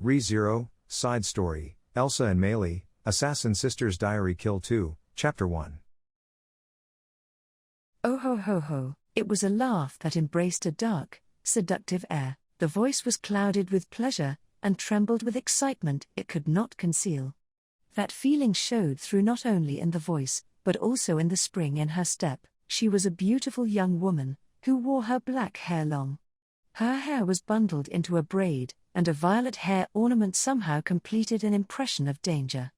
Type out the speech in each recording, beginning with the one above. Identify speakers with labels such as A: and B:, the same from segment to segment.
A: Re-Zero, Side Story, Elsa and Meili, Assassin Sisters Diary Kill 2, Chapter 1.
B: Oh ho ho ho, it was a laugh that embraced a dark, seductive air. The voice was clouded with pleasure, and trembled with excitement it could not conceal. That feeling showed through not only in the voice, but also in the spring in her step. She was a beautiful young woman, who wore her black hair long. Her hair was bundled into a braid, and a violet hair ornament somehow completed an impression of danger.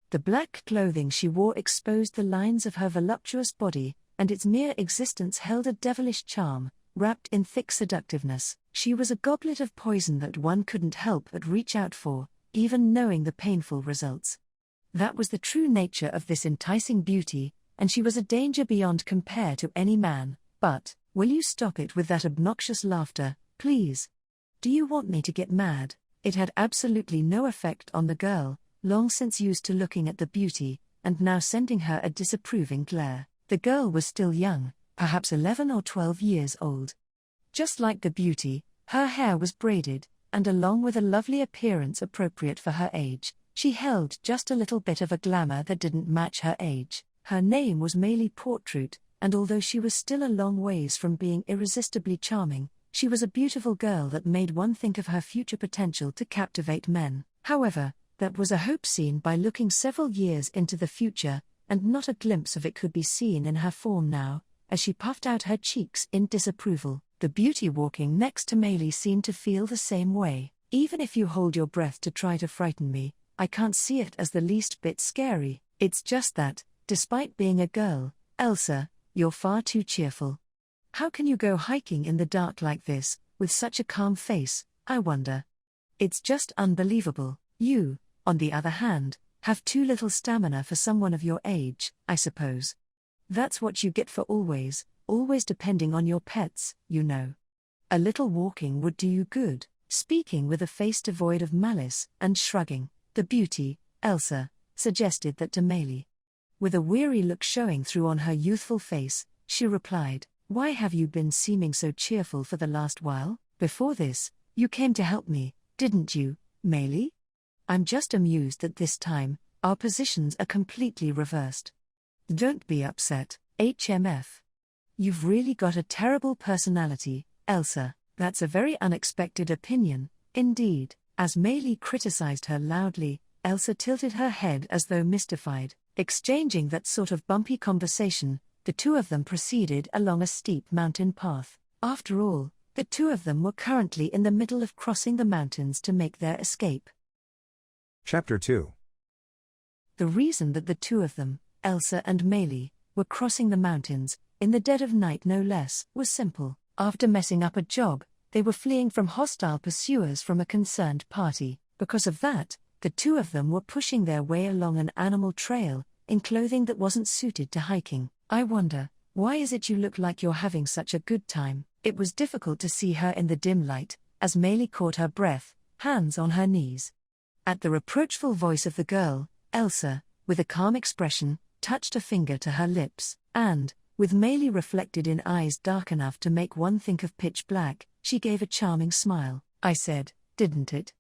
B: The black clothing she wore exposed the lines of her voluptuous body, and its mere existence held a devilish charm, wrapped in thick seductiveness. She was a goblet of poison that one couldn't help but reach out for, even knowing the painful results. That was the true nature of this enticing beauty, and she was a danger beyond compare to any man. But, will you stop it with that obnoxious laughter, please? Do you want me to get mad? It had absolutely no effect on the girl, long since used to looking at the beauty, and now sending her a disapproving glare. The girl was still young, perhaps 11 or 12 years old. Just like the beauty, her hair was braided, and along with a lovely appearance appropriate for her age, she held just a little bit of a glamour that didn't match her age. Her name was Meili Portroot, and although she was still a long ways from being irresistibly charming, she was a beautiful girl that made one think of her future potential to captivate men. However, that was a hope seen by looking several years into the future, and not a glimpse of it could be seen in her form now, as she puffed out her cheeks in disapproval. The beauty walking next to Meili seemed to feel the same way. Even if you hold your breath to try to frighten me, I can't see it as the least bit scary. It's just that, despite being a girl, Elsa, you're far too cheerful. How can you go hiking in the dark like this, with such a calm face, I wonder? It's just unbelievable. You, on the other hand, have too little stamina for someone of your age, I suppose. That's what you get for always depending on your pets, you know. A little walking would do you good. Speaking with a face devoid of malice, and shrugging, the beauty, Elsa, suggested that to Meili. With a weary look showing through on her youthful face, she replied, "Why have you been seeming so cheerful for the last while? Before this, you came to help me, didn't you, Meili? I'm just amused that this time, our positions are completely reversed." "Don't be upset, HMF. You've really got a terrible personality, Elsa." "That's a very unexpected opinion, indeed." As Meili criticized her loudly, Elsa tilted her head as though mystified. Exchanging that sort of bumpy conversation, the two of them proceeded along a steep mountain path. After all, the two of them were currently in the middle of crossing the mountains to make their escape.
A: Chapter 2.
B: The reason that the two of them, Elsa and Meili, were crossing the mountains, in the dead of night no less, was simple. After messing up a job, they were fleeing from hostile pursuers from a concerned party. Because of that, the two of them were pushing their way along an animal trail, in clothing that wasn't suited to hiking. "I wonder, why is it you look like you're having such a good time?" It was difficult to see her in the dim light, as Meili caught her breath, hands on her knees. At the reproachful voice of the girl, Elsa, with a calm expression, touched a finger to her lips, and, with Meili reflected in eyes dark enough to make one think of pitch black, she gave a charming smile. "I said, didn't it?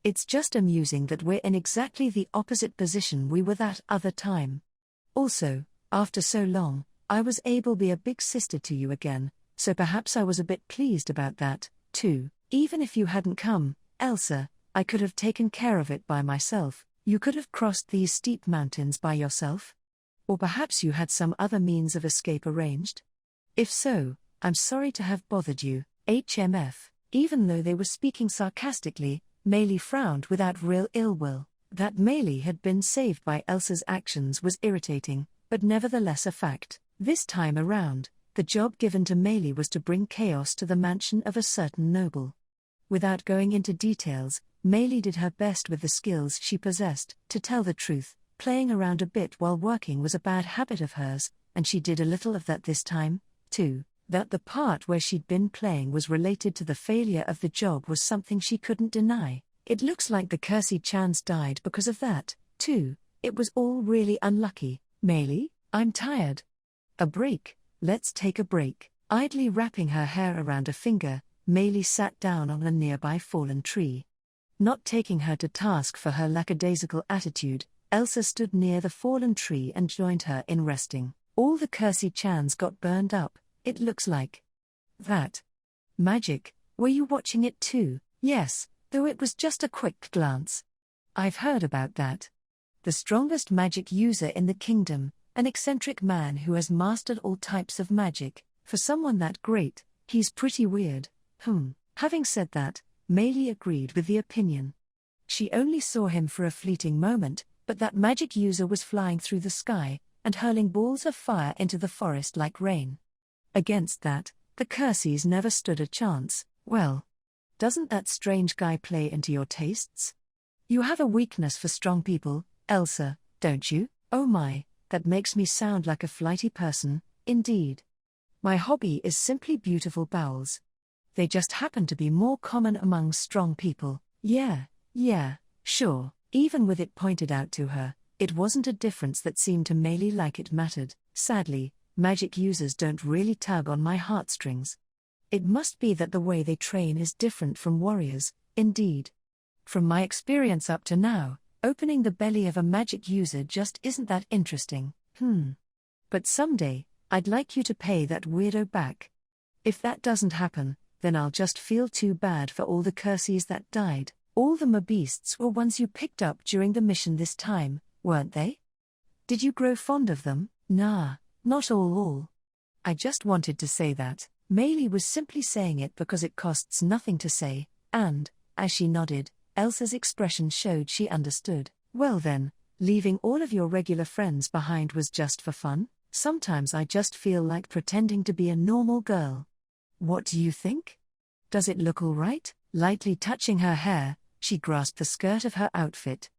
B: It's just amusing that we're in exactly the opposite position we were that other time. Also, after so long, I was able to be a big sister to you again, so perhaps I was a bit pleased about that, too. Even if you hadn't come, Elsa, I could have taken care of it by myself. You could have crossed these steep mountains by yourself? Or perhaps you had some other means of escape arranged? If so, I'm sorry to have bothered you, HMF." Even though they were speaking sarcastically, Meili frowned without real ill will. That Meili had been saved by Elsa's actions was irritating, but nevertheless a fact. This time around, the job given to Meili was to bring chaos to the mansion of a certain noble. Without going into details, Meili did her best with the skills she possessed. To tell the truth, playing around a bit while working was a bad habit of hers, and she did a little of that this time, too. That the part where she'd been playing was related to the failure of the job was something she couldn't deny. It looks like the Kersey Chans died because of that, too. It was all really unlucky. "Meili, I'm tired. A break, let's take a break." Idly wrapping her hair around a finger, Meili sat down on a nearby fallen tree. Not taking her to task for her lackadaisical attitude, Elsa stood near the fallen tree and joined her in resting. All the cursey chans got burned up, it looks like. That magic, were you watching it too? Yes, though it was just a quick glance. I've heard about that. The strongest magic user in the kingdom, an eccentric man who has mastered all types of magic. For someone that great, he's pretty weird. Having said that, Meili agreed with the opinion. She only saw him for a fleeting moment, but that magic user was flying through the sky, and hurling balls of fire into the forest like rain. Against that, the curseys never stood a chance. Well, doesn't that strange guy play into your tastes? You have a weakness for strong people, Elsa, don't you? Oh my, that makes me sound like a flighty person, indeed. My hobby is simply beautiful bowels. They just happen to be more common among strong people. Yeah, sure. Even with it pointed out to her, it wasn't a difference that seemed to Meili like it mattered. Sadly, magic users don't really tug on my heartstrings. It must be that the way they train is different from warriors, indeed. From my experience up to now, opening the belly of a magic user just isn't that interesting. But someday, I'd like you to pay that weirdo back. If that doesn't happen, then I'll just feel too bad for all the curseys that died. All the mabeasts were ones you picked up during the mission this time, weren't they? Did you grow fond of them? Nah, not all. I just wanted to say that. Meili was simply saying it because it costs nothing to say, and, as she nodded, Elsa's expression showed she understood. Well then, leaving all of your regular friends behind was just for fun? Sometimes I just feel like pretending to be a normal girl. What do you think? Does it look all right? Lightly touching her hair, she grasped the skirt of her outfit.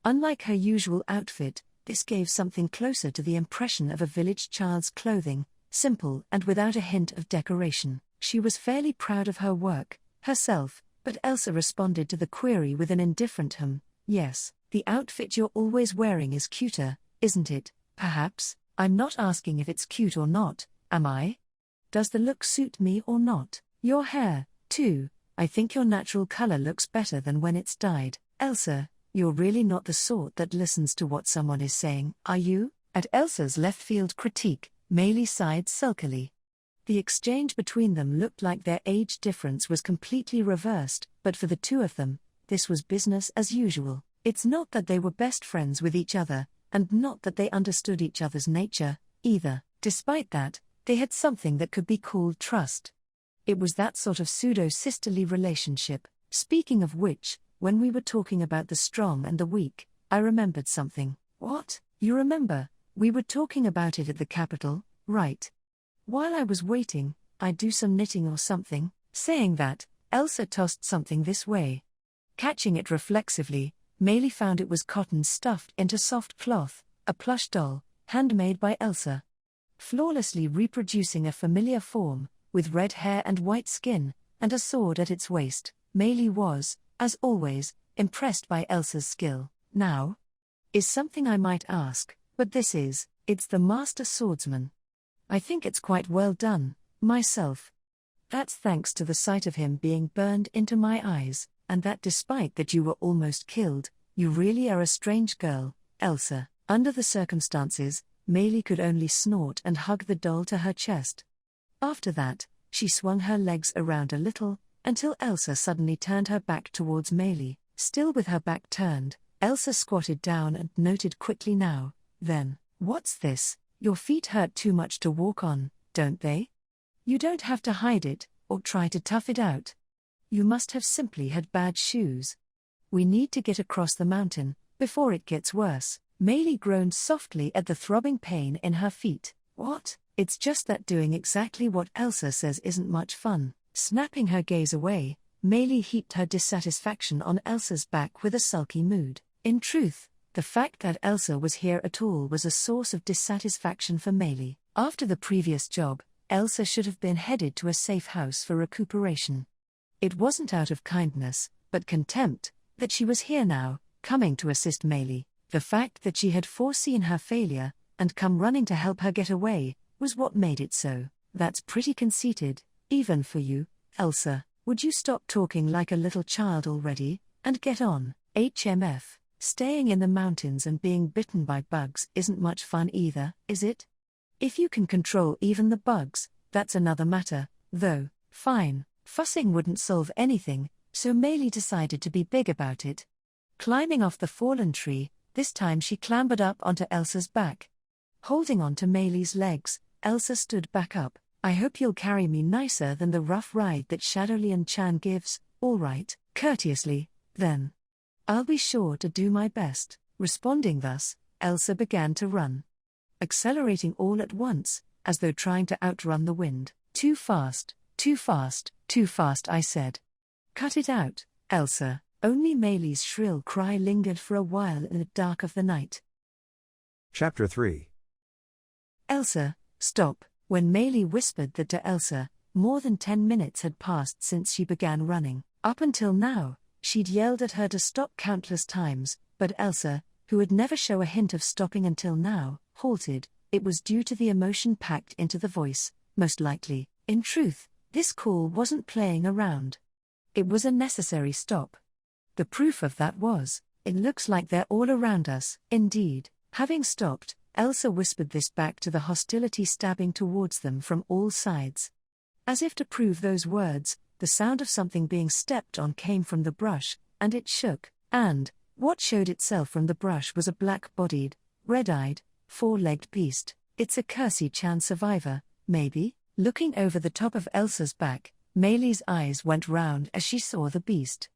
B: Unlike her usual outfit, this gave something closer to the impression of a village child's clothing, simple and without a hint of decoration. She was fairly proud of her work, herself, but Elsa responded to the query with an indifferent yes, the outfit you're always wearing is cuter, isn't it, perhaps? I'm not asking if it's cute or not, am I? Does the look suit me or not? Your hair, too, I think your natural color looks better than when it's dyed. Elsa, you're really not the sort that listens to what someone is saying, are you? At Elsa's left-field critique, Meili sighed sulkily. The exchange between them looked like their age difference was completely reversed, but for the two of them, this was business as usual. It's not that they were best friends with each other, and not that they understood each other's nature, either. Despite that, they had something that could be called trust. It was that sort of pseudo-sisterly relationship. Speaking of which, when we were talking about the strong and the weak, I remembered something. What? You remember? We were talking about it at the capital, right? While I was waiting, I'd do some knitting or something. Saying that, Elsa tossed something this way. Catching it reflexively, Meili found it was cotton stuffed into soft cloth, a plush doll, handmade by Elsa. Flawlessly reproducing a familiar form, with red hair and white skin, and a sword at its waist, Meili was, as always, impressed by Elsa's skill. Now, is something I might ask, but it's the master swordsman. I think it's quite well done, myself. That's thanks to the sight of him being burned into my eyes, and that despite that you were almost killed, you really are a strange girl, Elsa. Under the circumstances, Meili could only snort and hug the doll to her chest. After that, she swung her legs around a little, until Elsa suddenly turned her back towards Meili. Still with her back turned, Elsa squatted down and noted quickly now, then, what's this? Your feet hurt too much to walk on, don't they? You don't have to hide it, or try to tough it out. You must have simply had bad shoes. We need to get across the mountain, before it gets worse. Meili groaned softly at the throbbing pain in her feet. What? It's just that doing exactly what Elsa says isn't much fun. Snapping her gaze away, Meili heaped her dissatisfaction on Elsa's back with a sulky mood. In truth, the fact that Elsa was here at all was a source of dissatisfaction for Meili. After the previous job, Elsa should have been headed to a safe house for recuperation. It wasn't out of kindness, but contempt, that she was here now, coming to assist Meili. The fact that she had foreseen her failure, and come running to help her get away, was what made it so. That's pretty conceited, even for you, Elsa. Would you stop talking like a little child already? And get on, HMF. Staying in the mountains and being bitten by bugs isn't much fun either, is it? If you can control even the bugs, that's another matter, though. Fine, fussing wouldn't solve anything, so Meili decided to be big about it. Climbing off the fallen tree, this time she clambered up onto Elsa's back. Holding on to Meili's legs, Elsa stood back up. I hope you'll carry me nicer than the rough ride that Shadowlian-chan gives. All right, courteously, then. I'll be sure to do my best. Responding thus, Elsa began to run. Accelerating all at once, as though trying to outrun the wind. Too fast, too fast, too fast, I said. Cut it out, Elsa. Only Meili's shrill cry lingered for a while in the dark of the night.
A: Chapter 3.
B: Elsa, stop. When Meili whispered that to Elsa, more than 10 minutes had passed since she began running. Up until now, she'd yelled at her to stop countless times, but Elsa, who would never show a hint of stopping until now, halted. It was due to the emotion packed into the voice, most likely. In truth, this call wasn't playing around. It was a necessary stop. The proof of that was, it looks like they're all around us. Indeed, having stopped, Elsa whispered this back to the hostility stabbing towards them from all sides. As if to prove those words, the sound of something being stepped on came from the brush, and it shook, and what showed itself from the brush was a black-bodied, red-eyed, four-legged beast. It's a Kersey-chan survivor, maybe? Looking over the top of Elsa's back, Meili's eyes went round as she saw the beast.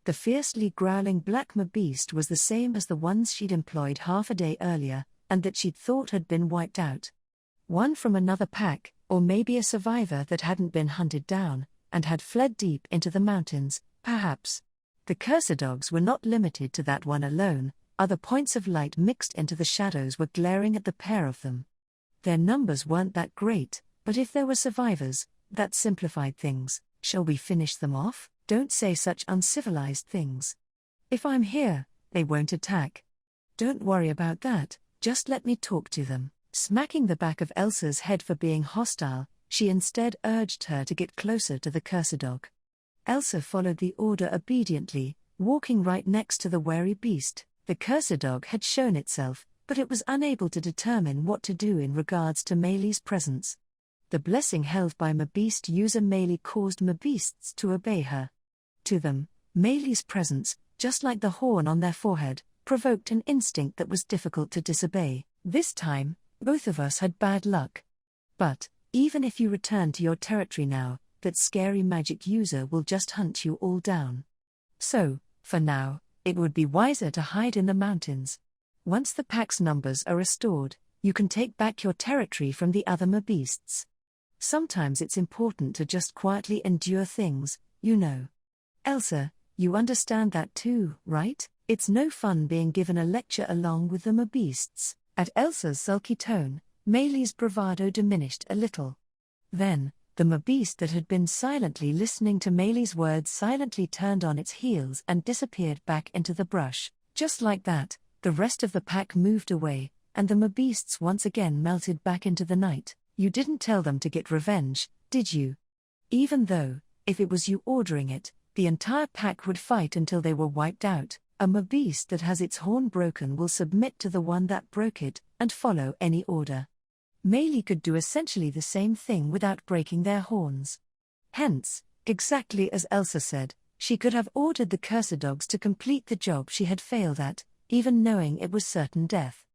B: The fiercely growling black beast was the same as the ones she'd employed half a day earlier, and that she'd thought had been wiped out. One from another pack, or maybe a survivor that hadn't been hunted down, and had fled deep into the mountains, perhaps. The cursor dogs were not limited to that one alone. Other points of light mixed into the shadows were glaring at the pair of them. Their numbers weren't that great, but if there were survivors, that simplified things. Shall we finish them off? Don't say such uncivilized things. If I'm here, they won't attack. Don't worry about that, just let me talk to them. Smacking the back of Elsa's head for being hostile, she instead urged her to get closer to the cursor dog. Elsa followed the order obediently, walking right next to the wary beast. The cursor dog had shown itself, but it was unable to determine what to do in regards to Meili's presence. The blessing held by Beast user Meili caused beasts to obey her. To them, Meili's presence, just like the horn on their forehead, provoked an instinct that was difficult to disobey. This time, both of us had bad luck. But, even if you return to your territory now, that scary magic user will just hunt you all down. So, for now, it would be wiser to hide in the mountains. Once the pack's numbers are restored, you can take back your territory from the other beasts. Sometimes it's important to just quietly endure things, you know. Elsa, you understand that too, right? It's no fun being given a lecture along with the beasts. At Elsa's sulky tone, Meili's bravado diminished a little. Then, the beast that had been silently listening to Meili's words silently turned on its heels and disappeared back into the brush. Just like that, the rest of the pack moved away, and the beasts once again melted back into the night. You didn't tell them to get revenge, did you? Even though, if it was you ordering it, the entire pack would fight until they were wiped out. A beast that has its horn broken will submit to the one that broke it, and follow any order. Meili could do essentially the same thing without breaking their horns. Hence, exactly as Elsa said, she could have ordered the cursor dogs to complete the job she had failed at, even knowing it was certain death.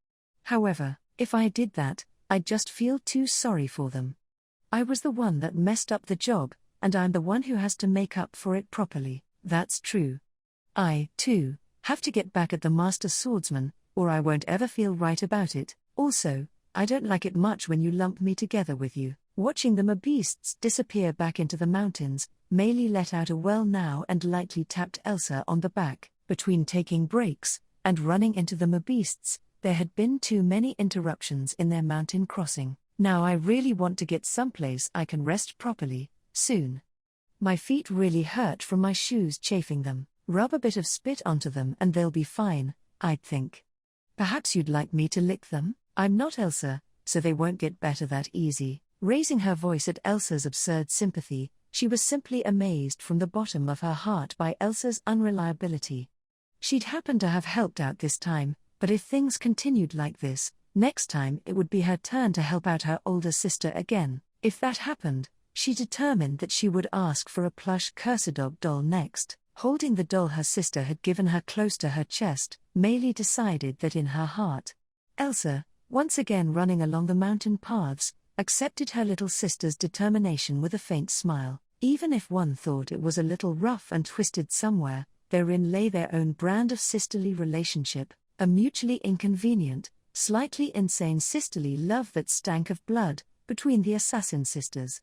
B: However, if I did that, I'd just feel too sorry for them. I was the one that messed up the job, and I'm the one who has to make up for it properly. That's true. I, too, have to get back at the master swordsman, or I won't ever feel right about it. Also, I don't like it much when you lump me together with you. Watching the beasts disappear back into the mountains, Meili let out a well now and lightly tapped Elsa on the back. Between taking breaks and running into the beasts, there had been too many interruptions in their mountain crossing. Now I really want to get someplace I can rest properly, soon. My feet really hurt from my shoes chafing them. Rub a bit of spit onto them and they'll be fine, I'd think. Perhaps you'd like me to lick them? I'm not Elsa, so they won't get better that easy. Raising her voice at Elsa's absurd sympathy, She was simply amazed from the bottom of her heart by Elsa's unreliability. She'd happened to have helped out this time, but if things continued like this, next time it would be her turn to help out her older sister again. If that happened, she determined that she would ask for a plush Cursedog doll next. Holding the doll her sister had given her close to her chest, Meili decided that in her heart, Elsa, once again running along the mountain paths, accepted her little sister's determination with a faint smile. Even if one thought it was a little rough and twisted somewhere, therein lay their own brand of sisterly relationship, a mutually inconvenient, slightly insane sisterly love that stank of blood, between the assassin sisters.